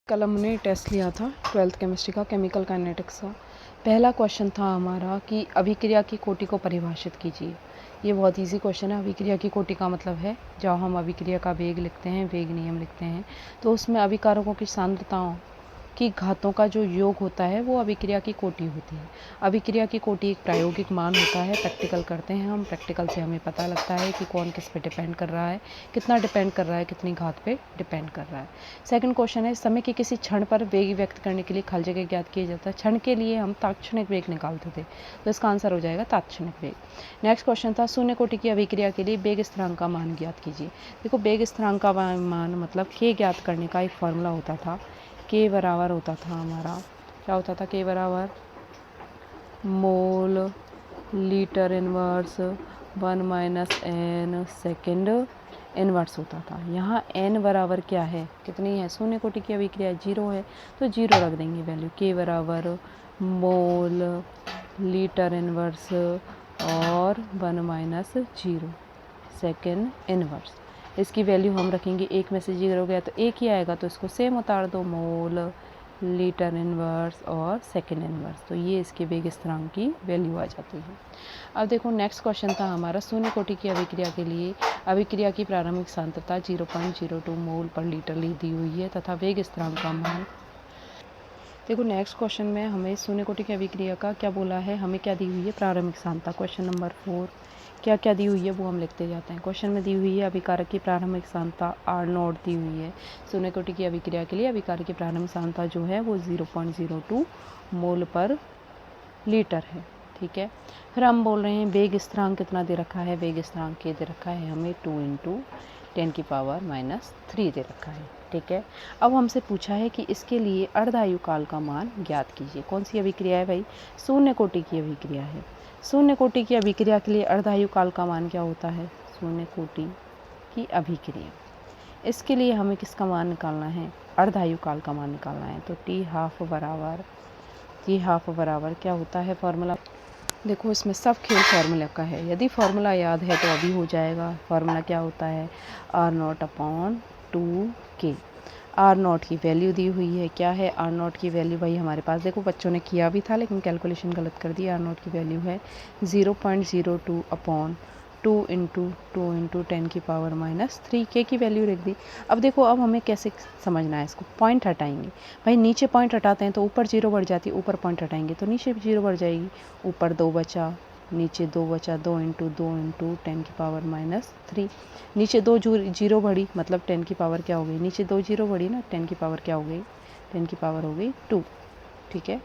कल हमने टेस्ट लिया था 12th केमिस्ट्री का, केमिकल काइनेटिक्स का। पहला क्वेश्चन था हमारा कि अभिक्रिया की कोटि को परिभाषित कीजिए। ये बहुत इजी क्वेश्चन है। अभिक्रिया की कोटि का मतलब है जब हम अभिक्रिया का वेग लिखते हैं, वेग नियम लिखते हैं, तो उसमें अभिकारकों की सांद्रताओं की घातों का जो योग होता है वो अभिक्रिया की कोटि होती है। अभिक्रिया की कोटि एक प्रायोगिक मान होता है। प्रैक्टिकल करते हैं हम, प्रैक्टिकल से हमें पता लगता है कि कौन किस पे डिपेंड कर रहा है, कितना डिपेंड कर रहा है, कितनी घात पे डिपेंड कर रहा है। सेकंड क्वेश्चन है, समय के किसी क्षण पर वेग व्यक्त करने के लिए खल जगह ज्ञात किया जाता है। क्षण के लिए हम तात्क्षणिक वेग निकालते थे, तो इसका आंसर हो जाएगा तात्क्षणिक वेग। नेक्स्ट क्वेश्चन था, शून्य कोटि की अभिक्रिया के लिए वेग स्थिरांक का मान ज्ञात कीजिए। देखो, वेग स्थिरांक का मान मतलब के ज्ञात करने का एक फॉर्मूला होता था। के बराबर होता था हमारा, क्या होता था, के बराबर mole litre inverse 1 minus n second inverse होता था। यहाँ एन बराबर क्या है, कितनी है, शून्य कोटि की अभिक्रिया 0 है, तो 0 रख देंगे वैल्यू। के बराबर मोल लीटर इनवर्स और 1 माइनस 0 सेकेंड इनवर्स। इसकी वैल्यू हम रखेंगे, एक में से 0 गया तो एक ही आएगा, तो इसको सेम उतार दो, मोल लीटर इनवर्स और सेकेंड इनवर्स, तो ये इसके वेग स्थिरांक की वैल्यू आ जाती है। अब देखो, नेक्स्ट क्वेश्चन था हमारा, शून्य कोटि की अभिक्रिया के लिए अभिक्रिया की प्रारंभिक सांद्रता 0.02 मोल पर लीटर दी हुई है तथा वेग स्थिरांक का मान। देखो, नेक्स्ट क्वेश्चन में हमें शून्य कोटि की अभिक्रिया का क्या बोला है, हमें क्या दी हुई है, प्रारंभिक सांद्रता। क्वेश्चन नंबर 4 क्या क्या दी हुई है वो हम लिखते जाते हैं। क्वेश्चन में दी हुई है अभिकारक की प्रारंभिक सांद्रता R0 दी हुई है। शून्य कोटि की अभिक्रिया के लिए अभिकारक की प्रारंभिक सांद्रता जो है वो 0.02 मोल पर लीटर है। ठीक है, फिर हम बोल रहे हैं वेग स्थिरांक कितना दे रखा है, वेग स्थिरांक दे रखा है हमें 2 × 10⁻³ दे रखा है। ठीक है, अब हमसे पूछा है कि इसके लिए अर्धायु काल का मान ज्ञात कीजिए। कौन सी अभिक्रिया है भाई, शून्य कोटि की अभिक्रिया है। शून्य कोटि की अभिक्रिया के लिए अर्धायु काल का मान क्या होता है, शून्य कोटि की अभिक्रिया, इसके लिए हमें किसका मान निकालना है, अर्धायु काल का मान निकालना है। तो T½ बराबर क्या होता है फॉर्मूला। देखो, इसमें सब खेल फार्मूला का है, यदि फार्मूला याद है तो अभी हो जाएगा। फार्मूला क्या होता है, R0/2K। R0 की वैल्यू दी हुई है, क्या है R0 की वैल्यू भाई हमारे पास, देखो बच्चों ने किया भी था लेकिन कैलकुलेशन गलत कर दी। R0 की वैल्यू है 0.02/2 × 10⁻³ K की वैल्यू लिख दी। अब देखो, अब हमें कैसे समझना है इसको, पॉइंट हटाएंगे भाई, नीचे पॉइंट हटाते हैं तो ऊपर 0 बढ़ जाती है, ऊपर पॉइंट हटाएंगे तो नीचे 0 बढ़ जाएगी, ऊपर 2 बचा, नीचे 2 बचा, 2 × 2 × 10⁻³ नीचे 2 0 बढ़ी, मतलब 10 की पावर क्या हो गई, नीचे 2 0 बढ़ी ना, 10 की पावर क्या हो गई, 10 की पावर हो गई 2। ठीक है,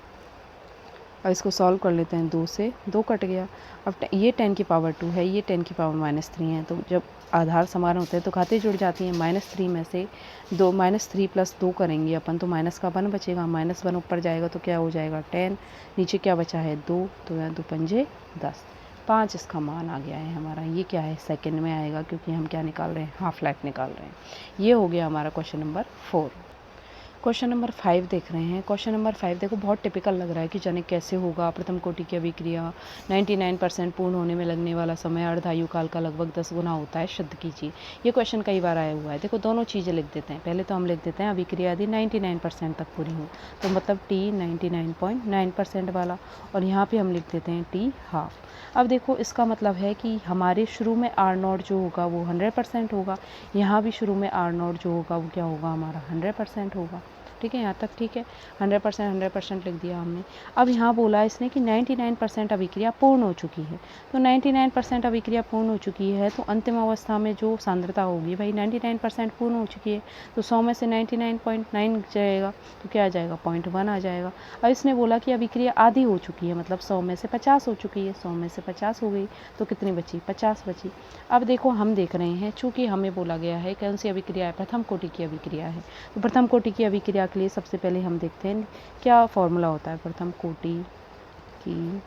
अब इसको सॉल्व कर लेते हैं, 2 से 2 कट गया। अब ये 10 की पावर 2 है, ये 10 की पावर -3 है, तो जब आधार समान होते हैं तो घातें जुड़ जाती हैं। -3 में से 2 -3 + 2 करेंगे अपन तो माइनस का 1 बचेगा, -1 ऊपर जाएगा तो क्या हो जाएगा 10, नीचे क्या बचा है 2, तो यहाँ 2 पंजे 10, 5 इसका मान आ गया है हमारा। ये क्या है, सेकंड में आएगा क्योंकि हम क्या निकाल रहे हैं, हाफ लाइफ निकाल रहे हैं। ये हो गया हमारा क्वेश्चन नंबर 4। क्वेश्चन नंबर 5 देख रहे हैं। क्वेश्चन नंबर 5 देखो, बहुत टिपिकल लग रहा है कि जाने कैसे होगा। प्रथम कोटि की अभिक्रिया 99% पूर्ण होने में लगने वाला समय अर्धायु काल का लगभग 10 गुना होता है, सिद्ध कीजिए। ये क्वेश्चन कई बार आया हुआ है। देखो, दोनों चीज़ें लिख देते हैं। पहले तो हम लिख देते हैं अभिक्रिया यदि 99% तक पूरी हो, तो मतलब T 99.9% वाला, और यहाँ पर हम लिख देते हैं T½ अब देखो, इसका मतलब है कि हमारे शुरू में R0 जो होगा वो 100% होगा, यहाँ भी शुरू में R0 जो होगा वो क्या होगा, हमारा 100% होगा। ठीक है, यहाँ तक ठीक है, 100% लिख दिया हमने। अब यहाँ बोला इसने कि 99% अभिक्रिया पूर्ण हो चुकी है, तो 99% अभिक्रिया पूर्ण हो चुकी है, तो अंतिम अवस्था में जो सांद्रता होगी भाई 99% पूर्ण हो चुकी है, तो 100 में से 99.9 जाएगा तो क्या आ जाएगा, 0.1 आ जाएगा। अब इसने बोला कि अभिक्रिया आधी हो चुकी है, मतलब 100 में से 50 हो चुकी है, 100 में से 50 हो गई तो कितनी बची, 50 बची। अब देखो, हम देख रहे हैं चूँकि हमें बोला गया है कौन सी अभिक्रिया है, प्रथम कोटि की अभिक्रिया है, तो प्रथम कोटि की अभिक्रिया के लिए सबसे पहले हम देखते हैं क्या फॉर्मूला होता है प्रथम कोटि की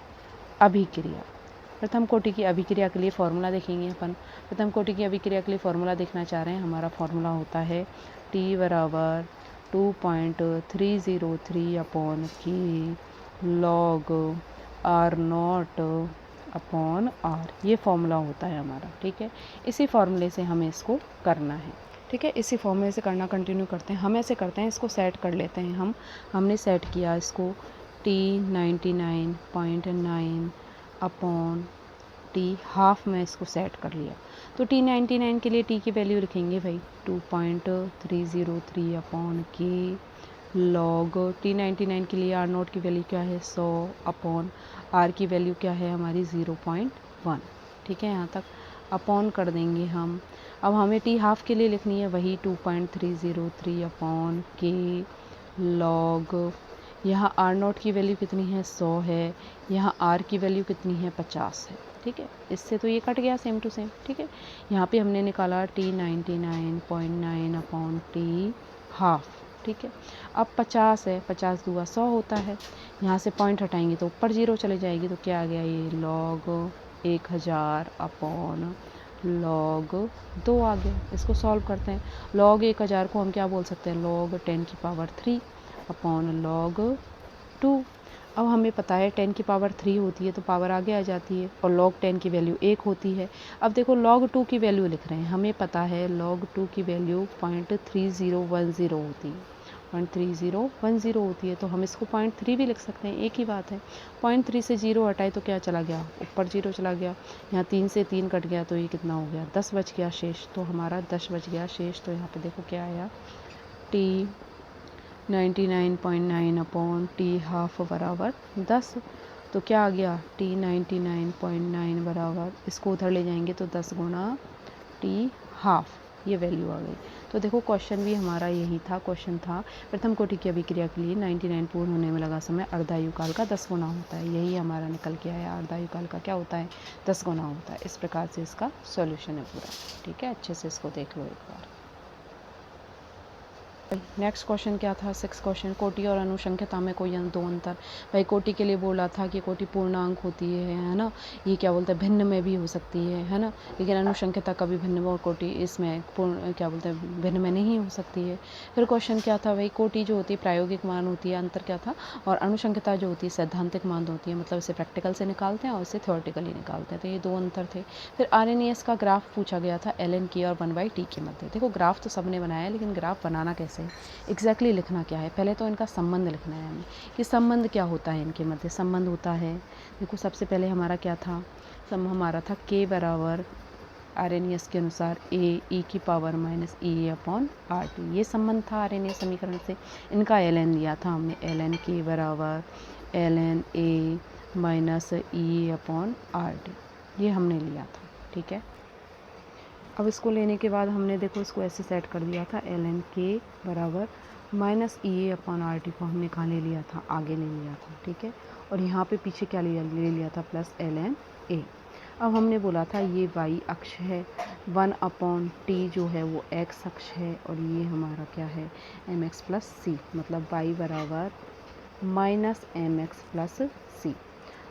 अभिक्रिया। प्रथम कोटि की अभिक्रिया के लिए फॉर्मूला देखेंगे अपन। प्रथम कोटि की अभिक्रिया के लिए फॉर्मूला देखना चाह रहे हैं, हमारा फॉर्मूला होता है T = 2.303/K log R0/R, ये फॉर्मूला होता है हमारा। ठीक है, इसी फॉर्मूले से हमें इसको करना है। ठीक है, इसी फॉर्म में इसे करना कंटिन्यू करते हैं। हम ऐसे करते हैं, इसको सेट कर लेते हैं। हमने सेट किया इसको T99.9 अपॉन टी हाफ में इसको सेट कर लिया। तो T99 के लिए टी की वैल्यू लिखेंगे भाई 2.303 अपॉन के लॉग T99 के लिए R0 की वैल्यू क्या है 100 अपॉन R की वैल्यू क्या है हमारी 0.1। ठीक है, यहाँ तक अपॉन कर देंगे हम। अब हमें टी हाफ के लिए लिखनी है वही 2.303 अपॉन के लॉग, यहाँ R0 की वैल्यू कितनी है 100 है, यहाँ R की वैल्यू कितनी है 50 है। ठीक है, इससे तो ये कट गया सेम टू सेम। ठीक है, यहाँ पे हमने निकाला T99.9 अपॉन टी हाफ। ठीक है, अब 50 है, 50 दूआ 100 होता है, यहाँ से पॉइंट हटाएंगे तो ऊपर 0 चले जाएगी, तो क्या आ गया ये लॉग 1000 अपॉन लॉग 2 आ गया। इसको सॉल्व करते हैं। लॉग 1000 को हम क्या बोल सकते हैं, लॉग 10 की पावर 3 अपॉन लॉग 2। अब हमें पता है 10 की पावर 3 होती है तो पावर आगे आ जाती है, और log 10 की वैल्यू 1 होती है। अब देखो log 2 की वैल्यू लिख रहे हैं, हमें पता है log 2 की वैल्यू 0.3010 होती है, 0.3010 होती है, तो हम इसको 0.3 भी लिख सकते हैं, एक ही बात है। 0.3 से 0 हटाए तो क्या चला गया, ऊपर 0 चला गया, यहाँ 3 से 3 कट गया तो ये कितना हो गया 10 बच गया शेष, तो हमारा 10 बच गया शेष। तो यहाँ पे देखो क्या आया T99.9 अपॉन टी हाफ बराबर 10। तो क्या आ गया T99.9 बराबर, इसको उधर ले जाएंगे तो 10 गुना टी हाफ, ये वैल्यू आ गई। तो देखो क्वेश्चन भी हमारा यही था, क्वेश्चन था प्रथम कोटि की अभिक्रिया के लिए 99 पूर्ण होने में लगा समय अर्धायुकाल का 10 गुना होता है। यही हमारा निकल के आया, अर्धायुकाल का क्या होता है 10 गुना होता है। इस प्रकार से इसका सॉल्यूशन है पूरा। ठीक है, अच्छे से इसको देख लो एक बार। नेक्स्ट क्वेश्चन क्या था, 6 क्वेश्चन, कोटि और अनुशंख्यता में कोई दो अंतर। भाई कोटि के लिए बोला था कि कोटि पूर्णांक होती है ना, ये क्या बोलते हैं भिन्न में भी हो सकती है ना, लेकिन अनुशंख्यता कभी भिन्न और कोटि इसमें पूर्ण क्या बोलते हैं भिन्न में नहीं हो सकती है। फिर क्वेश्चन क्या था भाई, कोटि जो होती है प्रायोगिक मान होती है, अंतर क्या था, और अनुशंख्यता जो होती है सैद्धांतिक मान होती है, मतलब इसे प्रैक्टिकल से निकालते हैं और इसे थ्योरेटिकली निकालते हैं, तो ये दो अंतर थे। फिर RNAS का ग्राफ पूछा गया था ln और 1/t के मध्य। देखो ग्राफ तो सबने बनाया है, लेकिन ग्राफ बनाना कैसे है, एग्जैक्टली लिखना क्या है, पहले तो इनका संबंध लिखना है हमें कि संबंध क्या होता है इनके मध्य। संबंध होता है, देखो सबसे पहले हमारा क्या था, हमारा था k बराबर RNAS के अनुसार a e की power minus e upon RT, ये संबंध था RNAS समीकरण से। इनका ln लिया था हमने, ln k बराबर ln a minus e upon RT, ये हमने लिया था। ठीक है, अब इसको लेने के बाद हमने देखो इसको ऐसे सेट कर दिया था, ln k बराबर माइनस ई अपॉन RT को हमने कहाँ ले लिया था, आगे ले लिया था। ठीक है, और यहाँ पे पीछे क्या ले लिया था, प्लस ln a। अब हमने बोला था ये y अक्ष है, 1 अपॉन t जो है वो x अक्ष है, और ये हमारा क्या है mx प्लस c, मतलब y बराबर माइनस mx प्लस c।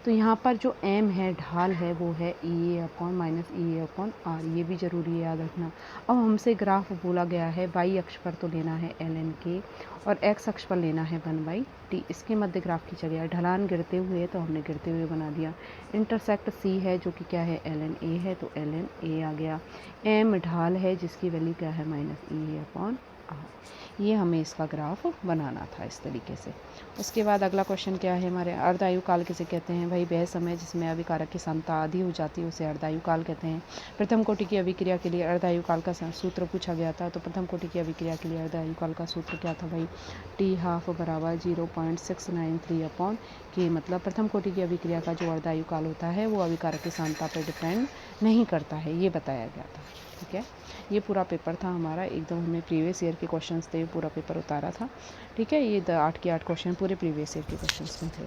तो यहाँ पर जो m है ढाल है वो है e upon minus e upon r, ये भी ज़रूरी है याद रखना। अब हमसे ग्राफ बोला गया है y अक्ष पर तो लेना है ln k और x अक्ष पर लेना है 1/t। इसके मध्य ग्राफ खींचा गया है, ढलान गिरते हुए है तो हमने गिरते हुए बना दिया। इंटरसेक्ट c है जो कि क्या है ln a है, तो ln a आ गया। m ढाल है जिसकी वैल्यू क्या है माइनस ई अपॉन आर। ये हमें इसका ग्राफ बनाना था इस तरीके से। उसके बाद अगला क्वेश्चन क्या है हमारे, अर्धायु काल किसे कहते हैं भाई, वह समय जिसमें अभिकारक की सांद्रता आधी हो जाती है उसे अर्धायु काल कहते हैं। प्रथम कोटि की अभिक्रिया के लिए अर्धायु काल का सूत्र पूछा गया था, तो प्रथम कोटि की अभिक्रिया के लिए अर्धायु काल का सूत्र क्या था भाई, टी हाफ बराबर 0.693 अपॉन के, मतलब प्रथम कोटि की अभिक्रिया का जो अर्धायु काल होता है वो अभिकारक की सांद्रता पर डिपेंड नहीं करता है, ये बताया गया था। ठीक है, ये पूरा पेपर था हमारा, एकदम हमने प्रीवियस ईयर के क्वेश्चंस थे, पूरा पेपर उतारा था। ठीक है, ये 8 के 8 क्वेश्चन पूरे प्रीवियस ईयर के क्वेश्चंस में थे।